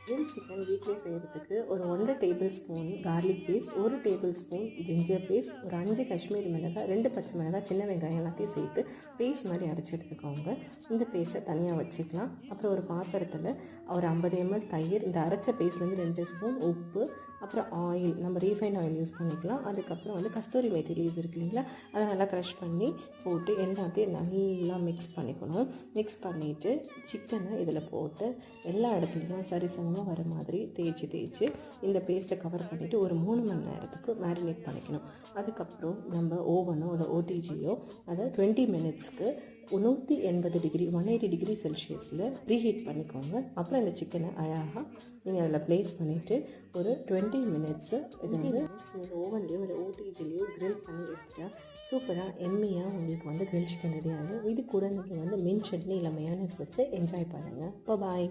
Grill chicken வீட்டிலே செய்கிறதுக்கு ஒரு 1 tablespoon garlic paste, 1 tablespoon ginger paste, ஒரு 5 காஷ்மீரி மிளகாய், 2 பச்சை மிளகாய், சின்ன வெங்காயம் எல்லாத்தையும் சேர்த்து பேஸ்ட் மாதிரி அரைச்சி எடுத்துக்கோங்க. இந்த பேஸ்ட்டை தனியாக வச்சுக்கலாம். அப்புறம் ஒரு பாத்திரத்தில் ஒரு 50 ml தயிர், இந்த அரைச்ச பேஸ்ட்லேருந்து 2 ஸ்பூன் உப்பு, அப்புறம் ஆயில், நம்ம ரீஃபைண்ட் ஆயில் யூஸ் பண்ணிக்கலாம். அதுக்கப்புறம் கஸ்தூரி மேத்தி லீவ்ஸ் இருக்கு இல்லைங்களா, அதை நல்லா க்ரஷ் பண்ணி போட்டு எல்லாத்தையும் நல்லா மிக்ஸ் பண்ணிக்கணும். மிக்ஸ் பண்ணிவிட்டு சிக்கனை இதில் போட்டு எல்லா இடத்துலையும் சரிசமமாக வர மாதிரி தேய்ச்சி இந்த பேஸ்ட்டை கவர் பண்ணிவிட்டு ஒரு 3 மணி நேரத்துக்கு மேரினேட் பண்ணிக்கணும். அதுக்கப்புறம் நம்ம ஓவனோ இல்லை ஓடிஜியோ அதை 20 மினிட்ஸ்க்கு 180 டிகிரி 180 டிகிரி செல்சியஸில் ப்ரீஹீட் பண்ணிக்கோங்க. அப்புறம் இந்த சிக்கனை அழகாக நீங்கள் அதில் ப்ளேஸ் பண்ணிவிட்டு ஒரு 20 மினிட்ஸு நீங்கள் ஓவன்லேயோ இல்லை ஓடிஜிலையோ க்ரில் பண்ணி எடுத்துட்டா சூப்பராக எம்மியாக உங்களுக்கு க்ரில் சிக்கன் ரெடி ஆகும். இது கூட நீங்கள் மின்ட் சட்னி இல்லை மயோனைஸ் வச்சு என்ஜாய் பண்ணுங்கள். பாய்.